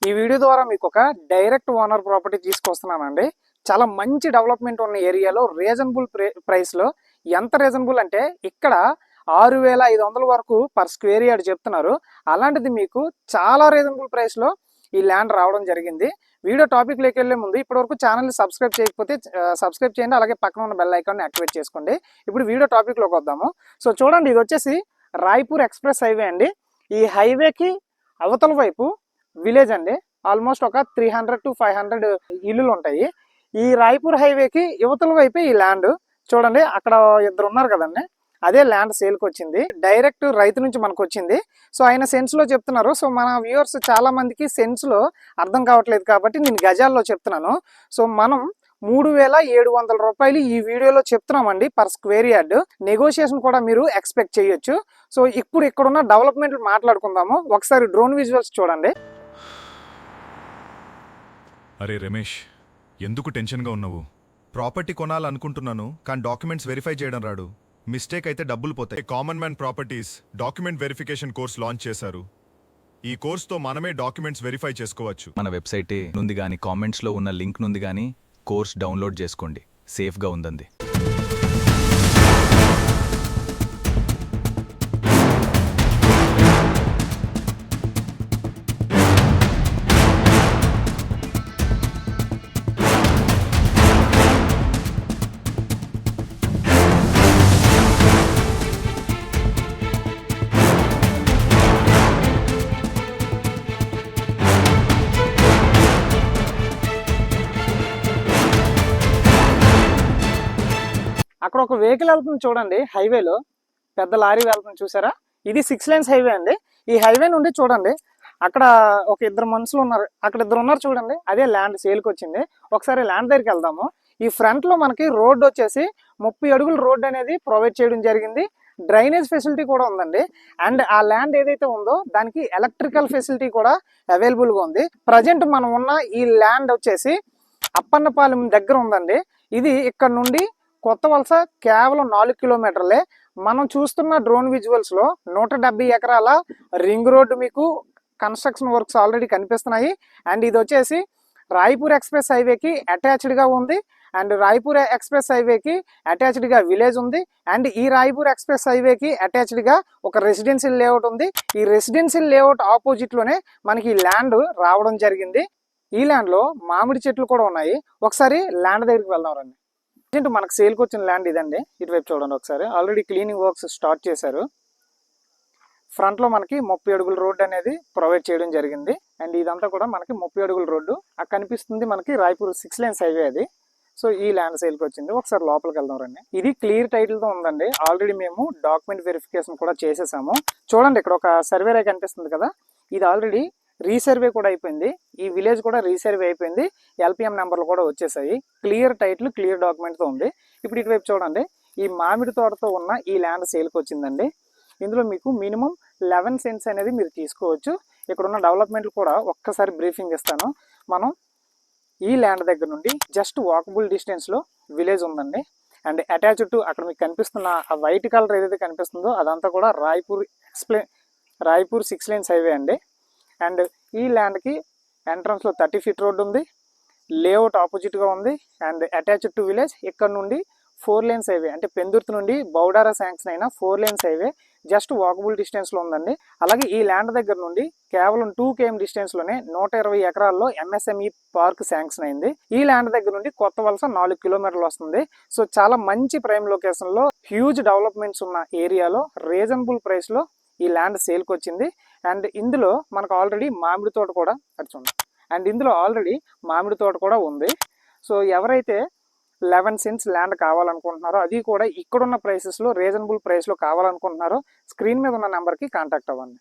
ఈ వీడియో ద్వారా మీకు ఒక డైరెక్ట్ ఓనర్ ప్రాపర్టీ తీసుకొస్తున్నానండి. చాలా మంచి డెవలప్మెంట్ ఉన్న ఏరియాలో రీజనబుల్ ప్రైస్లో. ఎంత రీజనబుల్ అంటే ఇక్కడ 6,500 వరకు పర్ స్క్వేర్ యార్డ్ చెప్తున్నారు. అలాంటిది మీకు చాలా రీజనబుల్ ప్రైస్లో ఈ ల్యాండ్ రావడం జరిగింది. వీడియో టాపిక్లోకి వెళ్ళే ముందు ఇప్పటివరకు ఛానల్ని సబ్స్క్రైబ్ చేయకపోతే సబ్స్క్రైబ్ చేయండి, అలాగే పక్కన ఉన్న బెల్ ఐకాన్ని యాక్టివేట్ చేసుకోండి. ఇప్పుడు వీడియో టాపిక్లోకి వద్దాము. సో చూడండి, ఇది వచ్చేసి రాయ్పూర్ ఎక్స్ప్రెస్ హైవే అండి. ఈ హైవేకి అవతల వైపు విలేజ్ అండి. ఆల్మోస్ట్ ఒక 300 to 500 ఇల్లులు ఉంటాయి. ఈ రాయ్పూర్ హైవేకి యువతల వైపే ఈ ల్యాండ్. చూడండి, అక్కడ ఇద్దరు ఉన్నారు కదండి, అదే ల్యాండ్ సేల్కి వచ్చింది. డైరెక్ట్ రైతు నుంచి మనకు వచ్చింది. సో ఆయన సెన్స్ లో చెప్తున్నారు. సో మన వ్యూవర్స్ చాలా మందికి సెన్స్ లో అర్థం కావట్లేదు కాబట్టి నేను గజాల్లో చెప్తున్నాను. సో మనం 3,700 రూపాయలు ఈ వీడియోలో చెప్తున్నామండి పర్ స్క్వేర్ యార్డ్. నెగోషియేషన్ కూడా మీరు ఎక్స్పెక్ట్ చేయొచ్చు. సో ఇప్పుడు ఇక్కడున్న డెవలప్మెంట్ మాట్లాడుకుందాము. ఒకసారి డ్రోన్ విజువల్స్ చూడండి. అరే రమేష్, ఎందుకు టెన్షన్గా ఉన్నావు? ప్రాపర్టీ కొనాలనుకుంటున్నాను, కానీ డాక్యుమెంట్స్ వెరిఫై చేయడం రాడు. మిస్టేక్ అయితే డబ్బులు పోతాయి. Common man properties document verification course launch చేశారు. ఈ కోర్స్తో మనమే డాక్యుమెంట్స్ వెరిఫై చేసుకోవచ్చు. మన వెబ్సైటే నుండి కానీ కామెంట్స్లో ఉన్న లింక్ నుండి కానీ కోర్స్ డౌన్లోడ్ చేసుకోండి. సేఫ్గా ఉందండి. అక్కడ ఒక వెహికల్ వెళ్తుంది చూడండి, హైవేలో పెద్ద లారీ వెళ్తుంది చూసారా? ఇది 6 lanes హైవే అండి. ఈ హైవే నుండి చూడండి, అక్కడ ఒక ఇద్దరు మనుషులు ఉన్నారు, అక్కడ ఇద్దరు ఉన్నారు చూడండి, అదే ల్యాండ్ సేల్కి వచ్చింది. ఒకసారి ల్యాండ్ దగ్గరికి వెళ్దాము. ఈ ఫ్రంట్ లో మనకి రోడ్ వచ్చేసి 30 అడుగుల రోడ్ అనేది ప్రొవైడ్ చేయడం జరిగింది. డ్రైనేజ్ ఫెసిలిటీ కూడా ఉందండి. అండ్ ఆ ల్యాండ్ ఏదైతే ఉందో దానికి ఎలక్ట్రికల్ ఫెసిలిటీ కూడా అవైలబుల్ గా ఉంది. ప్రజెంట్ మనం ఉన్న ఈ ల్యాండ్ వచ్చేసి అప్పన్నపాలెం దగ్గర ఉందండి. ఇది ఇక్కడ నుండి కొత్త వలస కేవలం 4 కిలోమీటర్లే. మనం చూస్తున్న డ్రోన్ విజువల్స్ లో 170 ఎకరాల రింగ్ రోడ్డు మీకు కన్స్ట్రక్షన్ వర్క్స్ ఆల్రెడీ కనిపిస్తున్నాయి. అండ్ ఇది వచ్చేసి రాయ్పూర్ ఎక్స్ప్రెస్ హైవేకి అటాచ్డ్ గా ఉంది. అండ్ రాయ్పూర్ ఎక్స్ప్రెస్ హైవేకి అటాచ్డ్ గా విలేజ్ ఉంది. అండ్ ఈ రాయ్పూర్ ఎక్స్ప్రెస్ హైవేకి అటాచ్డ్ గా ఒక రెసిడెన్షియల్ లేఅవుట్ ఉంది. ఈ రెసిడెన్షియల్ లేఅవుట్ ఆపోజిట్ లోనే మనకి ల్యాండ్ రావడం జరిగింది. ఈ ల్యాండ్ లో మామిడి చెట్లు కూడా ఉన్నాయి. ఒకసారి ల్యాండ్ దగ్గరికి వెళ్దాం రండి. మనకు సేల్కి వచ్చిన ల్యాండ్ ఇదండి. ఇటువైపు చూడండి ఒకసారి. ఆల్రెడీ క్లీనింగ్ వర్క్స్ స్టార్ట్ చేశారు. ఫ్రంట్ లో మనకి 30 అడుగుల రోడ్డు అనేది ప్రొవైడ్ చేయడం జరిగింది. అండ్ ఇదంతా కూడా మనకి 30 అడుగుల రోడ్డు. అక్కడ కనిపిస్తుంది మనకి రాయ్పూర్ 6 lanes హైవే అది. సో ఈ ల్యాండ్ సేల్కి వచ్చింది. ఒకసారి లోపలికి వెళ్దాం రండి. ఇది క్లియర్ టైటిల్ తో ఉందండి. ఆల్రెడీ మేము డాక్యుమెంట్ వెరిఫికేషన్ కూడా చేసేసాము. చూడండి, ఇక్కడ ఒక సర్వేరే కనిపిస్తుంది కదా, ఇది ఆల్రెడీ రీసర్వే కూడా అయిపోయింది. ఈ విలేజ్ కూడా రీసర్వే అయిపోయింది. LPM నెంబర్లు కూడా వచ్చేసాయి. క్లియర్ టైటిల్, క్లియర్ డాక్యుమెంట్తో ఉంది. ఇప్పుడు ఇటువైపు చూడండి, ఈ మామిడి తోటతో ఉన్న ఈ ల్యాండ్ సేల్కి వచ్చిందండి. ఇందులో మీకు మినిమం 11 cents అనేది మీరు తీసుకోవచ్చు. ఇక్కడ ఉన్న డెవలప్మెంట్లు కూడా ఒక్కసారి బ్రీఫింగ్ ఇస్తాను. మనం ఈ ల్యాండ్ దగ్గర నుండి జస్ట్ వాకబుల్ డిస్టెన్స్లో విలేజ్ ఉందండి. అండ్ అటాచ్డ్ టు అక్కడ మీకు కనిపిస్తున్న ఆ వైట్ కలర్ ఏదైతే కనిపిస్తుందో అదంతా కూడా రాయ్పూర్ 6 lanes హైవే అండి. అండ్ ఈ ల్యాండ్కి ఎంట్రన్స్లో 30 feet రోడ్డు ఉంది. లేఅవుట్ ఆపోజిట్గా ఉంది. And attached to village. ఇక్కడ నుండి 4 lanes హైవే, అంటే పెందుర్తి నుండి బౌడారా శాంక్షన్ అయిన 4 lanes హైవే జస్ట్ వాకబుల్ డిస్టెన్స్లో ఉందండి. అలాగే ఈ ల్యాండ్ దగ్గర నుండి కేవలం 2 km డిస్టెన్స్లోనే 120 ఎకరాల్లో MSME పార్క్ శాంక్షన్ అయింది. ఈ ల్యాండ్ దగ్గర నుండి కొత్త వలస 4 కిలోమీటర్లు వస్తుంది. సో చాలా మంచి ప్రైమ్ లొకేషన్లో, హ్యూజ్ డెవలప్మెంట్స్ ఉన్న ఏరియాలో రీజనబుల్ ప్రైస్లో ఈ ల్యాండ్ సేల్కి వచ్చింది. అండ్ ఇందులో మనకు ఆల్రెడీ మామిడి తోట కూడా ఉంది. సో ఎవరైతే 11 cents ల్యాండ్ కావాలనుకుంటున్నారో, అది కూడా ఇక్కడున్న ప్రైసెస్లో రీజనబుల్ ప్రైస్లో కావాలనుకుంటున్నారో, స్క్రీన్ మీద ఉన్న నెంబర్కి కాంటాక్ట్ అవ్వండి.